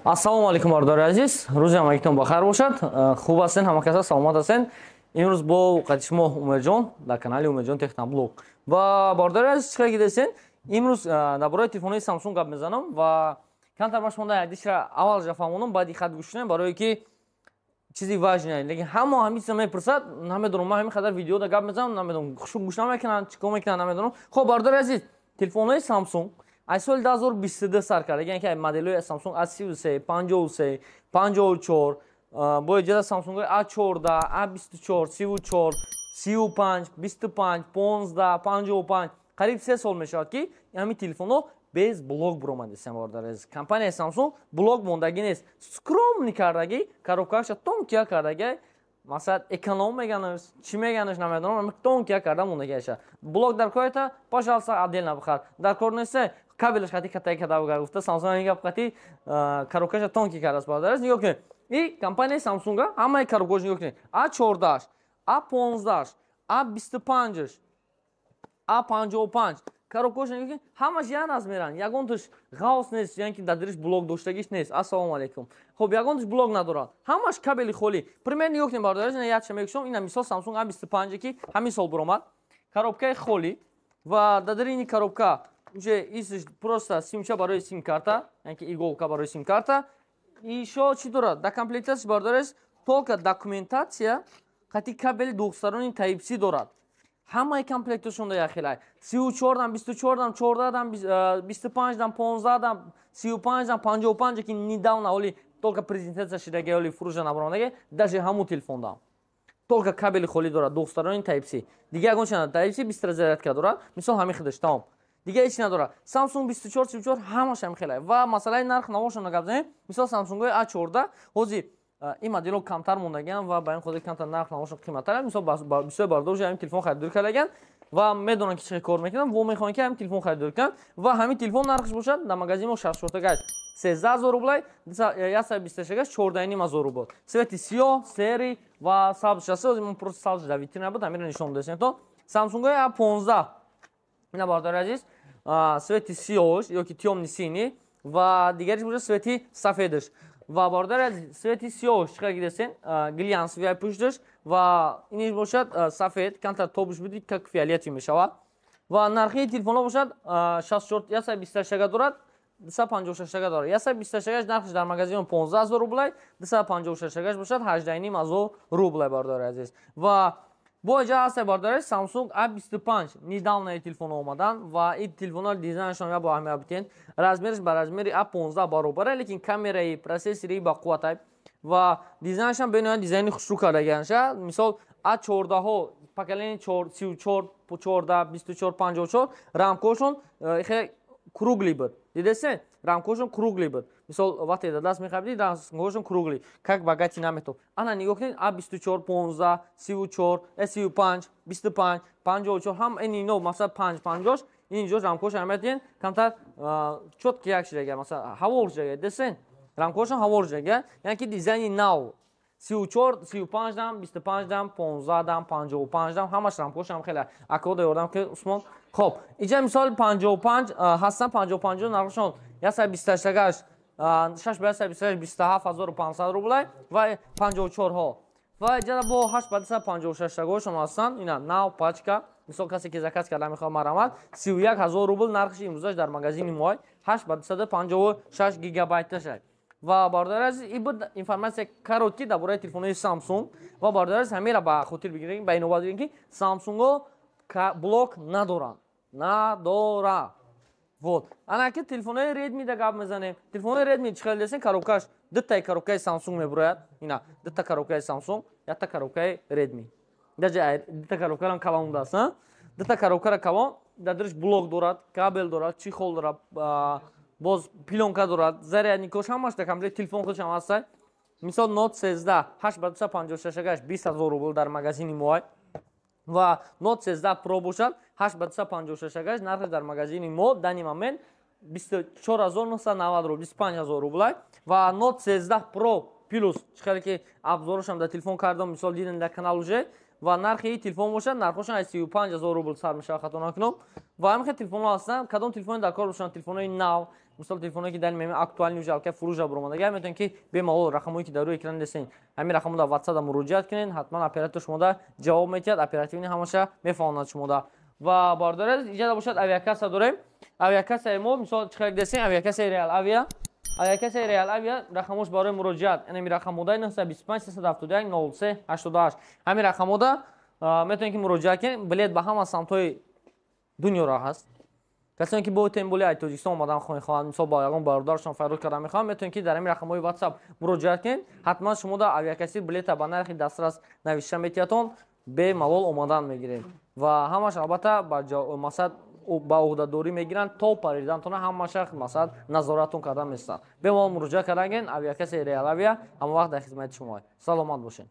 Ассалому алейкум бардори азиз, рӯзи ҳамагитон бахайр бошад. Хуб ҳастен, ҳама каса саломат ҳастен. Имрӯз бо қадди шумо Умерҷон дар канали Умерҷон Техноблог. Ва бардори азиз, чӣ кардед дестен? Имрӯз дар бораи телефонои Samsung гап мезанам ва камтар маш монда як дишра аввалаш фаҳмонам, баъди хат гӯш кунем барое ки чизи важне. Лекин ҳамин чиза мепурсад, намедонам, ман ҳамин қадар видеода гап мезанам, намедонам, хушук гӯш намекунанд, чӣ кор мекунанд, намедонам. Хоб бардори азиз, телефонои Samsung аз соли 2022 сар кард. Ягоне ки моделҳои Samsung A33, 53, 54, бо иҷода Samsung A14, A24, 34, 35, 25, 15, 55, қариб 3 сол мешавад ки ҳамин телефонҳо без блок буромадастанд. Бардори азиз, компанияи Samsung блок мондагӣ нест, скромни кардагӣ, коробкаша тонкия кардагӣ. Масалан, эконом меганаш, чӣ меганаш намедонам, тонкия карда мондагиаша. Блок дар кората, пожалуйста, отдельно бихар. Дар кор нест, кабелаш хати катай када гуфта Samsung гап хати коробкаша тонки кардааст. Бардори азиз, нигоҳ кунед. И компанияи Samsung ҳамаи коробкаш нигоҳ кунед. A14, A15, A25, A55 коробкаш нигоҳ кунед. Ҳамаш як размеранд. Ягон туш ғавс нест, яъне ки дар дириш блок доштагиш нест. Ассалому алейкум. Хоб, ягон туш блок надорад. Ҳамаш кабели холӣ. Пример нигоҳ кунед бардори азиз, як чиз мегӯшам. Ина мисол Samsung A25 ки ҳамин сол буромад. Коробкаи холӣ ва дар дери ин коробка уже истиш просто симча барои сим-карта, яъне ки иголка барои сим-карта. Ишо чӣ дорад? Дар комплектасияш бардори азиз, толка документация хати кабели двухсторонни Type-C дорад. Ҳамаи комплекташон дар як хелай. 34 дам, 24 дам, 14 дам, 25 дам, 15 дам, 35 дам, 55 ки недавно ҳоли толка презентация шудаги ҳоли фурӯша набаромадаги, даже ҳамун телефон дам. Толка кабели холӣ дорад, двухсторонни Type-C. Дига ягон чиз надорад. Type-C 20 зарядка дорад. Мисол ҳамин худаш тамом. Дига ҳеч чиз надорад. Samsung 24, 34 ҳамаш ҳам хелай. Ва масъалаи нарх навошона гап занем. Мисол Samsung A14 ҳозир ин моделҳо камтар мондагианд ва ба ин хотир камтар нарх навошон қиматтар. Мисол бисёр бардоши ҳамин телефон харидорӣ кардагаанд ва медонанд ки чӣ кор мекунанд, во мехоҳанд ки ҳамин телефон харидорӣ кунанд ва ҳамин телефон нархш бошад дар магазин мо 64 гаш 13000 рублай, 128 14500 рубл. Свети сиёҳ, сери ва сабз ҳозир ман просто сабз дар витрина буд, ҳаминро нишон дадем то. Samsung A15 ина бардори азиз, свети сиёҳш ёки тёмни сини ва дигариш бошад свети сафедаш. Ва бардори азиз, свети сиёҳш чӣ қадар дестен, глянсовия пушташ ва иниш бошад сафед, камтар тобуш буди как фиолетовый мешавад. Ва нархи телефонҳо бошад 64 128 дорад, 256 дорад. 128 нархш дар магазин 15000 рублай, 256 бошад 18500 рублай бардори азиз. Ва бо иҷа ҳаста бардори Samsung A25 недавно ин телефонҳо омаданд ва ин телефонҳо дизайнашон я бо аҳамият битен. Размераш ба размери A15 баробаре, лекин камераи, процессори ба қувватай ва дизайнашон бениҳоят дизайни хушрӯ кардагаанша. Мисол A14ҳо поколени 34, 14, 24, 54 рамкошон хеле круглый буд. Дидесен? Рамкошон круглый буд. Мисол вақте да даст мехабидӣ, рамкошон круглый, как ба гати наметоб. Ана нигоҳ кунед A24, 15, 34, 35, 25, 54 ҳам ино масалан 5, 50 инҷош рамкошон ҳаматин камтар чотки як шидага, масалан ҳавор шидага. Дидесен? Рамкошон ҳавор шидага, яъне ки дизайни нав 34, 35 дам, 25 дам, 15 дам, 55 дам, ҳамаш рамкошон хеле акода ёрдам ки Усмон. Хоб, иҷа мисол 55 ҳастан, 55 нархшон 128 628 27500 рублай ва 54 ҳо. Ва иҷа бо 856 шон ҳастанд. Ина нав пачка. Мисол касе ки заказ карда мехоҳад марамад 31000 рубл нархиш имрӯзаш дар магазини мой 856 гигабайташ. ва бардори азиз, ин буд информация коротки дар бораи телефонои Samsung ва бардори азиз ҳамеро ба хотир бигирем, ба инобат бигирем ки Samsung блок надоранд. Надора. Вот. Ана ки телефонои Redmi да гап мезанем. Телефонои Redmi чӣ қадар дестен, коробкаш дутаи коробкаи Samsung мебурояд. Ина дута коробкаи Samsung, якта коробкаи Redmi. Даже дута коробкаро калон даст, а? Дута коробкаро калон, дар дириш блок дорад, кабел дорад, чихол дорад, боз пилонка дорад, зарядникош ҳамаш дар комплект телефон худаш ҳам ҳастай. Мисол Note 13 856 20000 рубл дар магазини мой ва Note 13 Pro бошад 856 нархаш дар магазини мо дани момент 24990 рубл, 25000 рублай ва Note 13 Pro Plus чӣ қадар ки обзорашам дар телефон кардам, мисол дидем дар канал уже ва нархи ин телефон бошад, нархошон 35000 рубл сар мешавад, хато накунам. Ва ҳамин телефонҳо ҳастанд, кадом телефони дар кор бошанд, телефонои нав, мисол телефоне ки дар меми актуални ҷалка фурӯш баромадаги метон ки бемалол рақамое ки дар рӯи экран десен ҳамин рақамода ватсапда муроҷиат кунед ҳатман оператор шумода ҷавоб метиҳад оперативни ҳамаша мефаҳмонад шумода ва бардора иҷаза бошад авиакасса дорем авиакассаи мо мисол чихелак десен авиакассаи реал авиа авиакассаи реал авиа рақамош барои муроҷиат инами рақамодаи 925 371 03 88 ҳамин рақамода метавонед ки муроҷиат кунед билет ба ҳама самтҳои дунёро ҳаст касоне ки бо темболи ай тоҷикистон омадан хоҳанд мисол ба ягон бародарашон файрод карда мехоҳанд метавонед ки дар ҳамин рақамҳои ватсап муроҷиат кунед ҳатман шумо дар авиакасси билета ба нархи дастрас навишта метиҳатон бемалол омадан мегиред ва ҳамаш албатта масад ба уҳдадорӣ мегиранд то паридантона ҳамаша масад назоратон карда меистанд бемалол муроҷиат кардан авиакасси реал авиа ҳама вақт дар хизмати шумо саломат бошед.